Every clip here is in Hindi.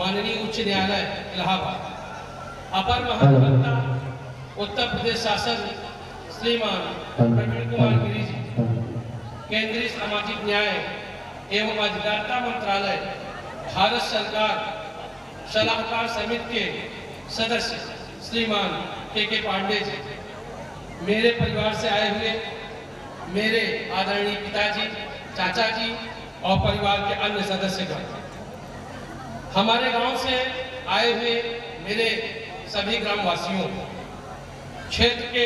माननीय उच्च न्यायालय इलाहाबाद, अपर महाधिवक्ता उत्तर प्रदेश शासन श्रीमान प्रवीण कुमार गिरी जी, केंद्रीय सामाजिक न्याय एवं अधिकारिता मंत्रालय भारत सरकार सलाहकार समिति के सदस्य श्रीमान के पांडे जी, मेरे परिवार से आए हुए मेरे आदरणीय पिताजी, चाचा जी और परिवार के अन्य सदस्यगण, हमारे गांव से आए हुए मेरे सभी ग्रामवासियों, क्षेत्र के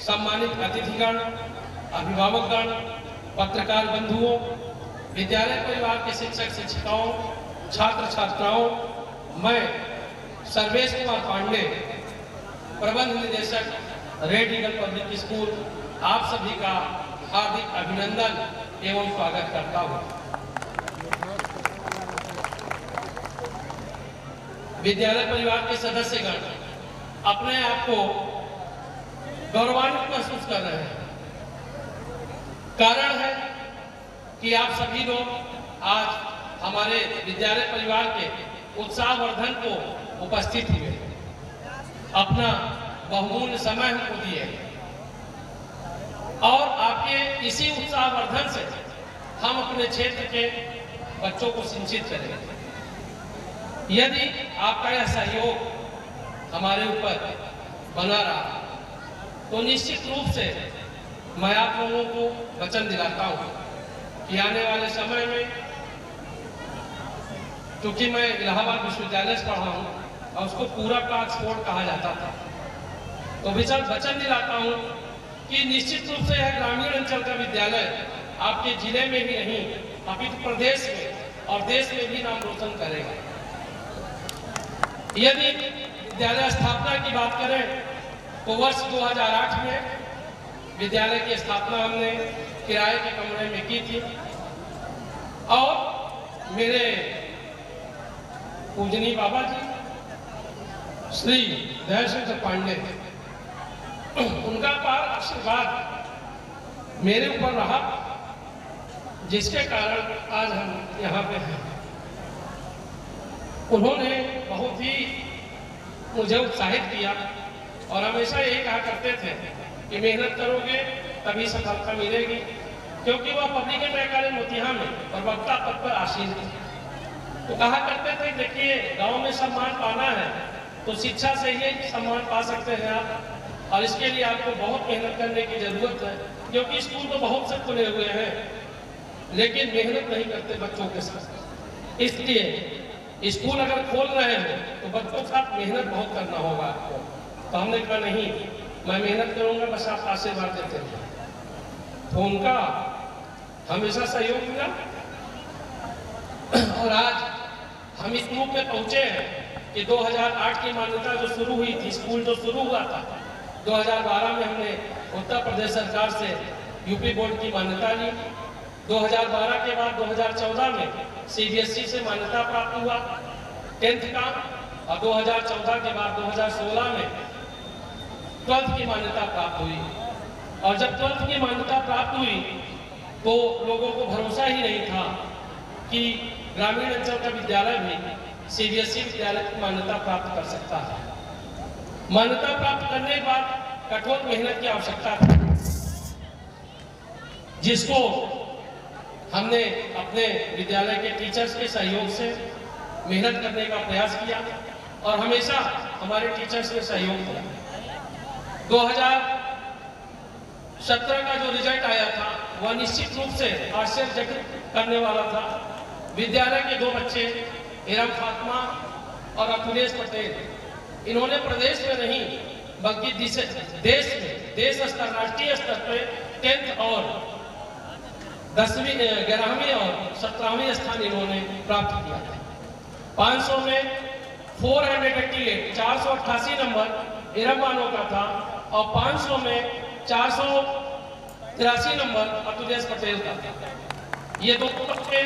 सम्मानित अतिथिगण, अभिभावकगण, पत्रकार बंधुओं, विद्यालय परिवार के शिक्षक शिक्षिकाओं, छात्र छात्राओं, मैं सर्वेश कुमार पांडे, प्रबंध निदेशक रेड ईगल पब्लिक स्कूल, आप सभी का हार्दिक अभिनंदन एवं स्वागत करता हूं। विद्यालय परिवार के सदस्यगण अपने आप को गौरवान्वित महसूस कर रहे हैं। कारण है कि आप सभी लोग आज हमारे विद्यालय परिवार के उत्साहवर्धन को उपस्थित हुए, अपना बहुमूल्य समय हमको दिए और आपके इसी उत्साहवर्धन से हम अपने क्षेत्र के बच्चों को सिंचित करेंगे। यदि आपका यह सहयोग हमारे ऊपर बना रहा तो निश्चित रूप से मैं आप लोगों को वचन दिलाता हूं कि आने वाले समय में, क्योंकि मैं इलाहाबाद विश्वविद्यालय से पढ़ा हूं और उसको पूरब का ऑक्सफोर्ड कहा जाता था, तो वचन दिलाता हूं कि निश्चित रूप से यह ग्रामीण अंचल का विद्यालय आपके जिले में ही नहीं अपितु प्रदेश में और देश में भी नाम रोशन करेगा। यदि विद्यालय स्थापना की बात करें तो वर्ष 2008 में विद्यालय की स्थापना हमने किराए के कमरे में की थी और मेरे पूजनीय बाबा जी श्री दयाशंकर पांडे, उनका अपार आशीर्वाद मेरे ऊपर रहा, जिसके कारण आज हम यहाँ पे हैं। उन्होंने बहुत ही मुझे उत्साहित किया और हमेशा यही कहा करते थे कि मेहनत करोगे तभी सफलता मिलेगी, क्योंकि वह पब्लिक एंड मोतिहारी में प्रवक्ता पद पर आसीन थे। तो कहा करते थे देखिए, गांव में सम्मान पाना है तो शिक्षा से ही सम्मान पा सकते हैं आप, और इसके लिए आपको बहुत मेहनत करने की जरूरत है, क्योंकि स्कूल तो बहुत से खुले हुए हैं लेकिन मेहनत नहीं करते बच्चों के साथ। इसलिए स्कूल अगर खोल रहे हैं तो बच्चों के साथ मेहनत बहुत करना होगा आपको। तो हमने कहा नहीं, मैं मेहनत करूंगा, बस आप आशीर्वाद देते हैं। तो उनका हमेशा सहयोग मिला और आज हम इस रूप में पहुंचे हैं कि 2008 की मान्यता जो शुरू हुई थी, स्कूल जो शुरू हुआ था 2012 में, हमने उत्तर प्रदेश सरकार से यूपी बोर्ड की मान्यता ली। 2012 के बाद 2014 में सीबीएसई से मान्यता प्राप्त हुआ 10th का, और 2014 के बाद 2016 में 12th की मान्यता प्राप्त हुई। और जब 12th की मान्यता प्राप्त हुई तो लोगों को भरोसा ही नहीं था कि ग्रामीण अंचल का विद्यालय भी सीबीएसई विद्यालय की मान्यता प्राप्त कर सकता है। मान्यता प्राप्त करने के बाद कठोर मेहनत की आवश्यकता थी, जिसको हमने अपने विद्यालय के टीचर्स के सहयोग से मेहनत करने का प्रयास किया और हमेशा हमारे टीचर्स ने सहयोग किया। 2017 का जो रिजल्ट आया था वह निश्चित रूप से आश्चर्यचकित करने वाला था। विद्यालय के 2 बच्चे इरम फातिमा और अखिलेश पटेल, इन्होंने प्रदेश में नहीं बल्कि देश में, देश स्तर, राष्ट्रीय स्तर पर 10th और 10वीं, 11वीं और 17वीं स्थान इन्होंने प्राप्त किया था। 500 में 488 नंबर इरम बानो का था और 500 में 483 नंबर अखिलेश पटेल का था। ये 2 बच्चे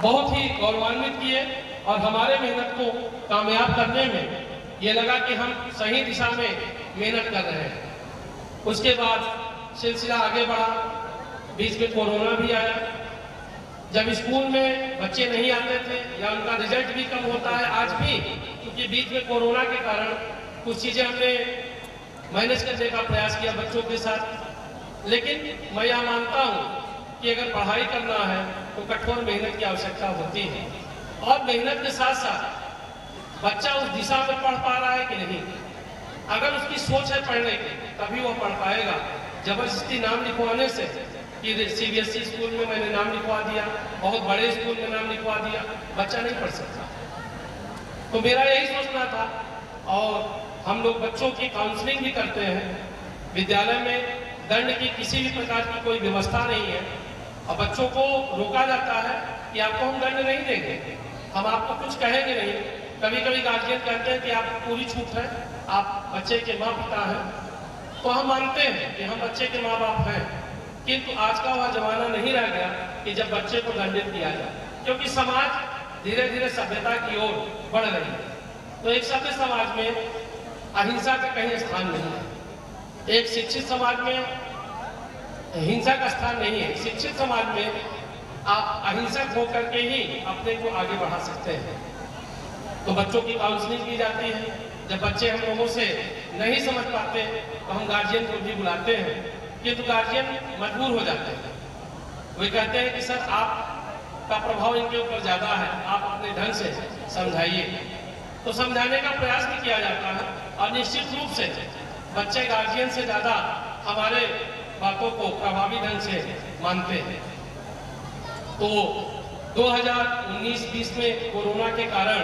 बहुत ही गौरवान्वित किए और हमारे मेहनत को कामयाब करने में ये लगा कि हम सही दिशा में मेहनत कर रहे हैं। उसके बाद सिलसिला आगे बढ़ा, बीच में कोरोना भी आया जब स्कूल में बच्चे नहीं आते थे या उनका रिजल्ट भी कम होता है आज भी, क्योंकि बीच में कोरोना के कारण कुछ चीज़ें हमने मैनेज करने का प्रयास किया बच्चों के साथ। लेकिन मैं यह मानता हूँ कि अगर पढ़ाई करना है तो कठोर मेहनत की आवश्यकता होती है, और मेहनत के साथ साथ बच्चा उस दिशा में पढ़ पा रहा है कि नहीं। अगर उसकी सोच है पढ़ने की तभी वो पढ़ पाएगा। जबरदस्ती नाम लिखवाने से कि CBSE स्कूल में मैंने नाम लिखवा दिया, बहुत बड़े स्कूल में नाम लिखवा दिया, बच्चा नहीं पढ़ सकता। तो मेरा यही सोचना था, और हम लोग बच्चों की काउंसलिंग भी करते हैं। विद्यालय में दंड की किसी भी प्रकार की कोई व्यवस्था नहीं है, और बच्चों को रोका जाता है कि आपको हम दंड नहीं देंगे, हम आपको कुछ कहेंगे नहीं। कभी कभी गार्जियन कहते हैं कि आपको पूरी छूट है, आप बच्चे के माँ पिता हैं। तो हम मानते हैं कि हम बच्चे के माँ बाप हैं, किंतु आज का वह जमाना नहीं रह गया कि जब बच्चे को दंडित किया जाए, क्योंकि समाज धीरे धीरे सभ्यता की ओर बढ़ रही है। तो एक सभ्य समाज में अहिंसा का कहीं स्थान नहीं है। एक शिक्षित समाज में हिंसा का स्थान नहीं है। शिक्षित समाज में आप अहिंसक होकर के ही अपने को आगे बढ़ा सकते हैं। तो बच्चों की काउंसलिंग की जाती है। जब बच्चे हम लोगों से नहीं समझ पाते तो हम गार्जियन को भी बुलाते हैं, किंतु गार्जियन मजबूर हो जाते हैं। वे कहते हैं कि सर आपका प्रभाव इनके ऊपर ज़्यादा है, आप अपने ढंग से समझाइए। तो समझाने का प्रयास भी किया जाता है, और निश्चित रूप से बच्चे गार्जियन से ज़्यादा हमारे बातों को प्रभावी ढंग से मानते हैं। तो 2019-20 में कोरोना के कारण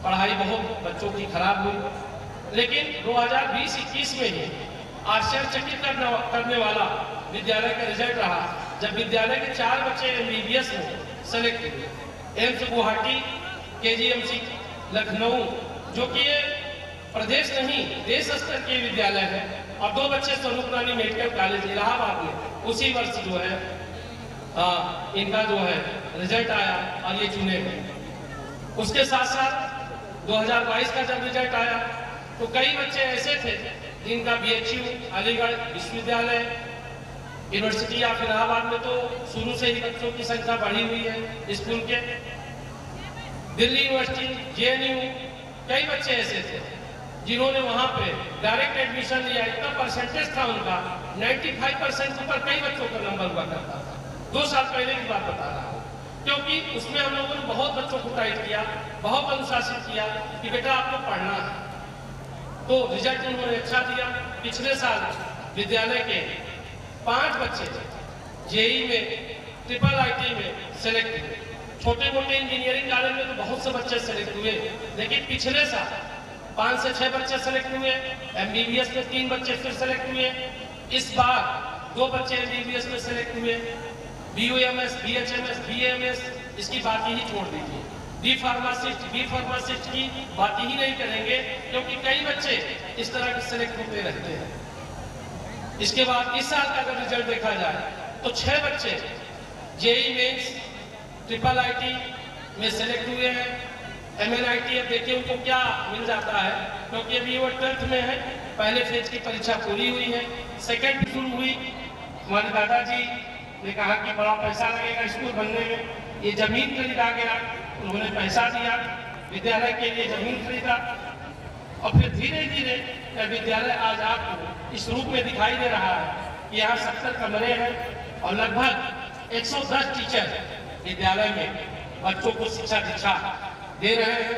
पढ़ाई बहुत बच्चों की खराब हुई, लेकिन 2020-21 में ही आश्चर्यचकित करने वाला विद्यालय का रिजल्ट रहा, जब विद्यालय के 4 बच्चे MBBS में सेलेक्ट हुए। एम्स गुवाहाटी, KGMC लखनऊ, जो कि ये प्रदेश नहीं देश स्तर के विद्यालय है, और 2 बच्चे स्वरूप रानी मेडिकल कॉलेज इलाहाबाद में उसी वर्ष जो है इनका जो है रिजल्ट आया और ये चुने गए। उसके साथ साथ 2022 का जब रिजल्ट आया तो कई बच्चे ऐसे थे जिनका BHU अलीगढ़ विश्वविद्यालय, यूनिवर्सिटी ऑफ इलाहाबाद में तो शुरू से ही बच्चों की संख्या बढ़ी हुई है स्कूल के, दिल्ली यूनिवर्सिटी, JNU, कई बच्चे ऐसे थे जिन्होंने वहां पे डायरेक्ट एडमिशन लिया। इतना परसेंटेज था उनका, 95% ऊपर कई बच्चों का नंबर हुआ करता था। 2 साल पहले की बात बता रहा हूँ, क्योंकि उसमें हम लोगों ने बहुत बच्चों को टाइट किया, बहुत अनुशासित किया कि बेटा आपको पढ़ना है। तो रिजल्ट उन्होंने अच्छा दिया। पिछले साल विद्यालय के 5 बच्चे JEE में, IIIT में सेलेक्ट हुए। छोटे मोटे इंजीनियरिंग कॉलेज में तो बहुत से बच्चे सेलेक्ट हुए, लेकिन पिछले साल 5 से 6 बच्चे सेलेक्ट हुए। MBBS में 3 बच्चे फिर सेलेक्ट हुए। इस बार 2 बच्चे MBBS में सेलेक्ट हुए। BUMS, BHMS, BAMS इसकी बात ही छोड़ दीजिए। बी फार्मासिस्ट की बात ही नहीं करेंगे, क्योंकि कई बच्चे इस तरह के सेलेक्ट होते रहते हैं। इसके बाद इस साल का अगर रिजल्ट देखा जाए तो 6 बच्चे JEE मेंस, IIIT में सेलेक्ट हुए हैं। MNIT अब देखिए उनको क्या मिल जाता है, क्योंकि अभी वो 12th में है। पहले फेज की परीक्षा पूरी हुई है, सेकेंड शुरू हुई। हमारे दादाजी ने कहा कि बड़ा पैसा लगेगा स्कूल बनने में, ये जमीन खरीदा गया, उन्होंने पैसा दिया, विद्यालय के लिए जमीन खरीदा, और फिर धीरे धीरे विद्यालय आज आपको इस रूप में दिखाई दे रहा है कि यहाँ 70 कमरे हैं और लगभग 110 टीचर विद्यालय में बच्चों को शिक्षा दीक्षा दे रहे हैं,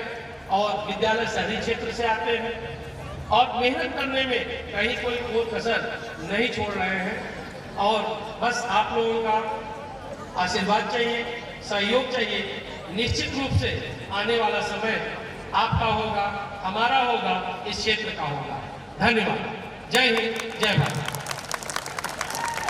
और विद्यालय शहरी क्षेत्र से आते हैं और मेहनत करने में कहीं कोई कसर नहीं छोड़ रहे हैं। और बस आप लोगों का आशीर्वाद चाहिए, सहयोग चाहिए। निश्चित रूप से आने वाला समय आपका होगा, हमारा होगा, इस क्षेत्र का होगा। धन्यवाद। जय हिंद, जय भारत।